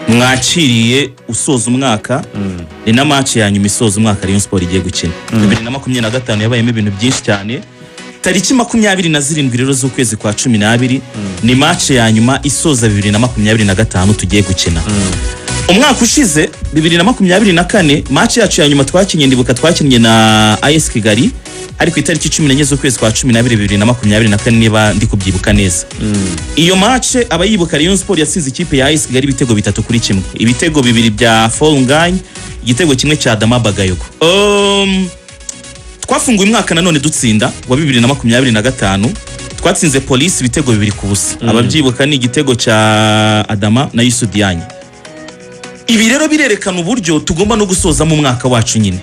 mwakiriye usoza umwaka ni na match ya nyuma isoza umwaka Rayon Sport igiye gukina 2025 yabayemo ibintu byinshi cyane. Tariki 27 rero z'ukwezi kwa 12 ni match ya nyuma isoza 2025 tugiye gukina. Umwaka ushize 2024 match yacu ya nyuma twakinye ndibuka twakinye na AS Kigali ari ku itariki 14 z'ukwezi kwa 12 2024 niba ndi kubyibuka neza. Iyo match abayibuka Rayon Sport yatsinze ikipe ya AS Kigali ibitego 3-1, ibitego 2 bya Folnganye, igitego kimwe cya Adama Bagayogo. Twafunguye umwaka nanone dutsinda wa 2025 twatsinze Police ibitego 2-0. Ababyibuka ni igitego cya Adama na Yusudianye. Ibi rero birerekana uburyo tugomba no gusoza mu mwaka wacu nyine.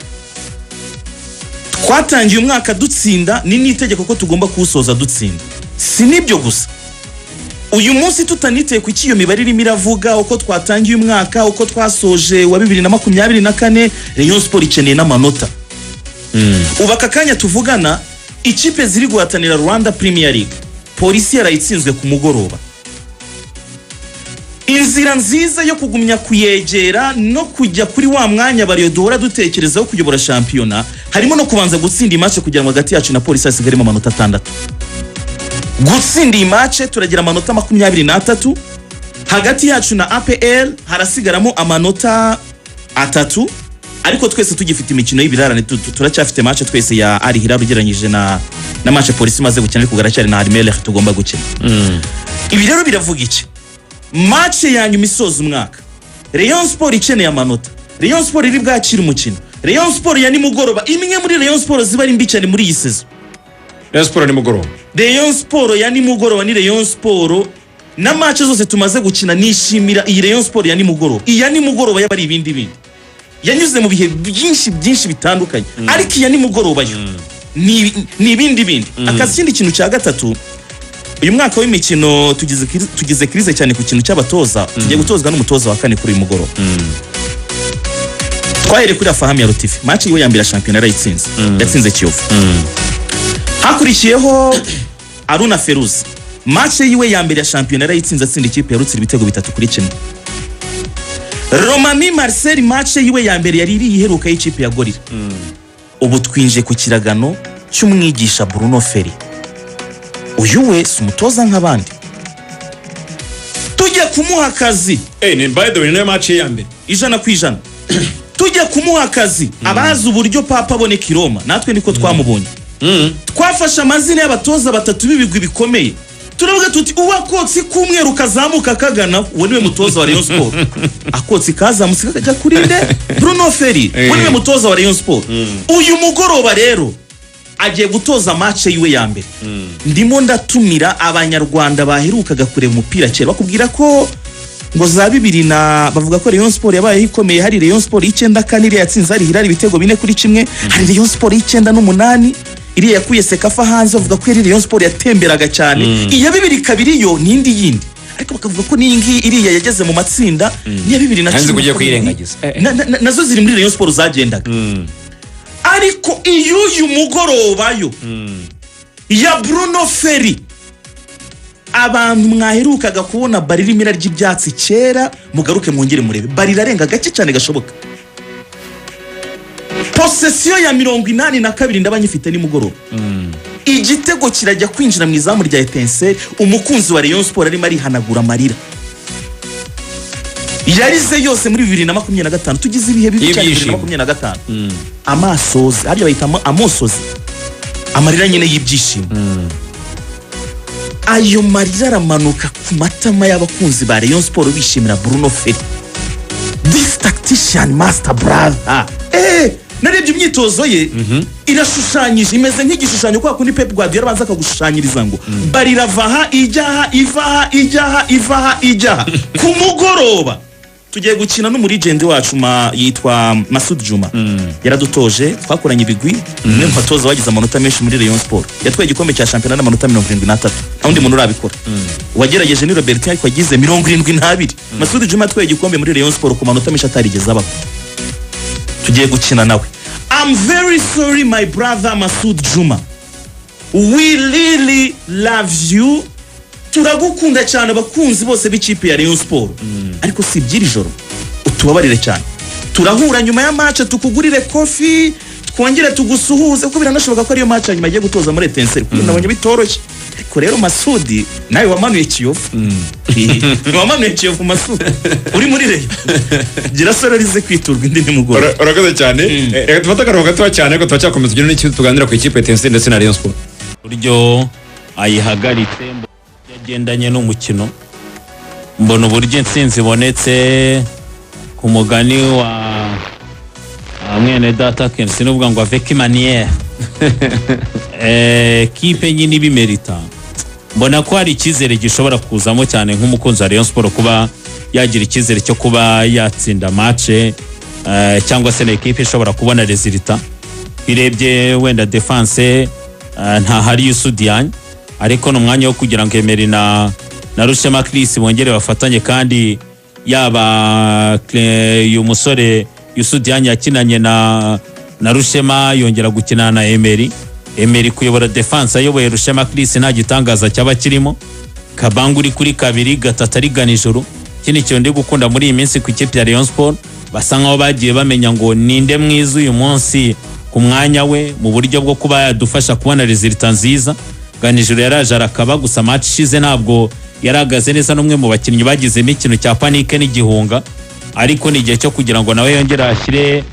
Twatangiye umwaka dutsinda ni nitegeko ko tugomba kuwusoza dutsinda. Si nibyo gusa. Uyu munsi tutaniteye ku kiyo mibare irimo iravuga uko twatangiye umwaka uko twasoje wa 2024 Rayon Sport ikeneye n'amanota. Ubaka kanya tuvugana ikipe ziri guhatanira Rwanda Premier League. Polisi yarayitsinzwe ku mugoroba. Inzira nziza yo kugumya kuyegera no kujya kuri wa mwanya bariyo duhora dutekerezaho kuyobora shampiyona harimo no kubanza gutsinda imatch kugira ngo hagati yacu na Polisi hasigaremo amanota 6. Gutsinda imatch turagira amanota 23, hagati yacu na APR harasigaramo amanota 3, ariko twese tugifite imikino y'ibirarane turacyafite match twese ya Ari Hilal ugeranyije na match Polisi maze gukina ariko garacyari na Armel tugomba gukina. Ibi rero biravuga iki? Match ya nyuma isoza umwaka Rayon Sport ikeneye amanota. Rayon Sport iri bwakira umukino. Rayon Sport ya nimugoroba imwe muri Rayon Sport ziba ari mbi cyane muri iyi season. Rayon Sport nimugoroba. Rayon Sport ya nimugoroba ni Rayon Sport na match zose tumaze gukina nishimira iyi Rayon Sport ya nimugoroba. Iya nimugoroba yabari ibindi yanyuze mu bihe byinshi bitandukanye ariko iya nimugoroba yo ni ibindi akazi kindi kintu cya gatatu. Uyu mwaka w'imikino tugize krize cyane ku kintu cy'abatoza tugiye gutozwa n'umutoza wa kane kuri uyu mugoroba. Twahere kuri Fahami ya Rutifi match yiwe ya mbere ya shampiyona yarayitsinze yatsinze Kiyovu. Hakurikiyeho Aruna Feruzi match yiwe ya mbere ya shampiyona yarayitsinze atsinda ikipe ya Rutsiro ibitego 3-1. Romami Marcel match yiwe ya mbere yari iheruka y'ikipe ya Gorira. Ubu twinje ku kiragano cy'umwigisha Bruno Ferri. Uyu we si umutoza nk'abandi. Tujya kumuha akazi. Ni by the way no match ya mbere 100%. Tujya kumuha akazi abazi uburyo Papa aboneka i Roma natwe niko twamubonye. Twafasha amazina y'abatoza batatu bibigwi bikomeye. Turavuga tuti uwakotsi kumweru kazamuka kagana uwo niwe mutoza wa Rayon Sport. Akotsi kazamutse kajya kuri nde Bruno Ferri uwo niwe mutoza wa Rayon Sport. Uyu mugoroba rero agiye gutoza match yiwe ya mbere. Ndimo ndatumira abanyarwanda baherukaga kureba umupira cyera bakubwira ko ngo za 2000 na bavuga ko Rayon Sport yabaye ikomeye. Hari Rayon Sport 9 kanire yatsinze Ari Hilal ibitego 4-1, hari Rayon Sport 9-8 iri yakuye Sekafa hanze bavuga ko Rayon Sport yatemberaga cyane. Iya 2002 yo nindi yindi ariko bakavuga ko ningi iriya yageze mu matsinda ni 2010 hanze kugiye kwirengagiza nazo ziri muri Rayon Sport zagendaga. Ariko uyu mugoroba yo ya Bruno Ferri abantu mwaherukaga kubona barira imira ry'ibyatsi kera mugaruke mwongere murebe barira renga gake cyane gashoboka. Possession ya 82 ndabanyifite ni mugoroba. Igitego kirajya kwinjira mu izamu rya Etincelle umukunzi wa Rayon Sport ari mari hanagura amarira. Yarize yose muri 2025 tugize ibihe bibi cyane 2025. Amasozi ari bayita amosozi. Amarira nyine y'ibyishimo. Ayo marira aramanuka ku matama y'abakunzi ba Rayon Sport bishimira Bruno Ferri. This tactician master brother. Narebye imyitozo ye irashushanyije imeze nk'igishushanyo kwa kundi Pep Guardiola banza akagushushanyiriza ngo barira vaha ijaha ku mugoroba tugiye gukina n'umuregende wacu yitwa Masud Juma. Yaradutoje twakoranye ibigwi nimwe mpatoza wagize amanota menshi muri Rayon Sport yatwaye igikombe cya shampiyona n'amanota 73 naundi muntu urabikora wagerageje ni Robert ariko yagize 72. Masud Juma yatwaye igikombe muri Rayon Sport ku manota menshi atarigeze abaho. Tugiye gukina nawe. I'm very sorry my brother Masud Juma. We really love you turagukunda cyane abakunzi bose b'ikipe ya Rayon Sport ariko si byiri joro utubabarire cyane turahura nyuma ya match tukugurire coffee twongere tugusuhuze kuko biranashoboka ko ariyo match nyuma agiye gutoza muri Etincelle kuko nabonye bitoroshye ariko rero Masudi nawe wamanuye Kiyovu wamanuye Kiyovu Masudi uri muri Rayon gira sororize kwiturwa indi nimugoro urakoze cyane reka dufate akaruhuko gato cyane ko twacyakomeza kugira n'ikintu tuganira ku ikipe Etincelle ndetse na Rayon Sport buryo ayihagaritse yagendanye n'umukino mbona uburyo intsinzi ibonetse ku mugani wa mwene data kenshi n'uvuga ngo avec manière kipe nyine bimerita mbona ko hari icyizere gishobora kuzamo cyane nk'umukunzi wa Rayon Sport kuba yagira icyizere cyo kuba yatsinda match cyangwa se na equipe ishobora kubona resultat birebye wenda defense nta hari Yusudian ariko no mwanya wo kugira ngo Emery na Rushema Chris bongere bafatanye kandi yaba uyu musore Yusudian yakinanye na Rushema yongera gukina na Emery kuyobora defense ayoboye Rushema Chris nta gitangaza cyaba kirimo Kabanguri kuri kabiri gatatu ari ganijoro kini cyo ndi gukunda muri iyi minsi ku ikipe ya Rayon Sport basa nkaho bagiye bamenya ngo ninde mwiza uyu munsi ku mwanya we mu buryo bwo kuba yadufasha kubona resultat nziza ganijoro yaraje arakaba gusa match ishize ntabwo yaragaze neza n'umwe mu bakinnyi bagize imikino cya panike n'igihunga ariko ni igihe cyo kugira ngo nawe yongera ashyire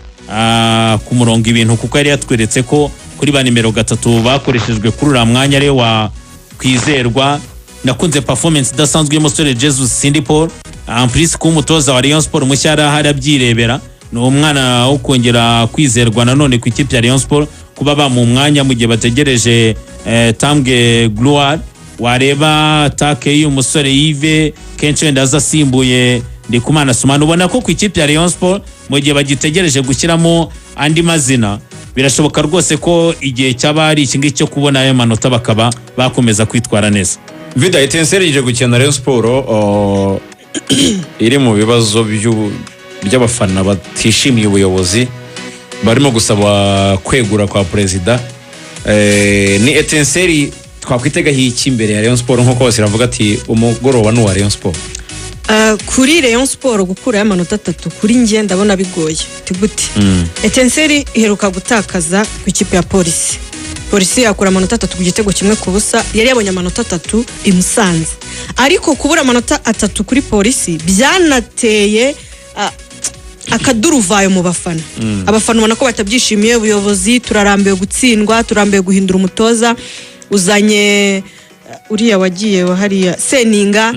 ku murongo ibintu kuko yari yatweretse ko kuri ba nimero 3 bakoreshejwe kuri ura mwanya ari wa kwizerwa nakunze performance idasanzwe y'umusore Jesus Cindy Paul en plus ko umutoza wa Rayon Sport mushya harabyirebera no umwana wo kongera kwizerwa nanone ku ikipe ya Rayon Sport kuba ba mu mwanya mu gihe bategereje Tambwe Gloire wareba atake y'umusore Yves kenshi wenda azasimbuye Ndikumana Sumana ubona ko ku ikipe ya Rayon Sport mu gihe bagitegereje gushyiramo andi mazina birashoboka rwose ko igihe cyabari iki cyo kubona ayo manota bakaba bakomeza kwitwara neza. Vida Etincelle ije gukina Rayon Sport iri mu bibazo by'abafana batishimiye ubuyobozi barimo gusaba kwegura kwa president ni Etincelle twakwitega hiki imbere ya Rayon Sport nko kose iravuga ati umugoroba n'uwa Rayon Sport kuri Rayon Sport gukura amanota 3 kuri ngiye ndabona bigoye tiguti Etincelle iheruka gutakaza ku ikipe ya Polisi yakura amanota 3 ku gitego kimwe ku busa yari yabonye amanota 3 imusanze ariko kubura amanota 3 kuri Polisi byanateye akaduruvayo mu bafana abafana ubona ko batabyishimiye ubuyobozi turarambiwe gutsindwa turambiwe guhindura umutoza uzanye uriya wagiye wahariya Seninga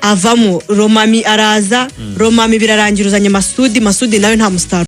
avamo Romami araza Romami birarangira uzanye Masudi nawe nta mustar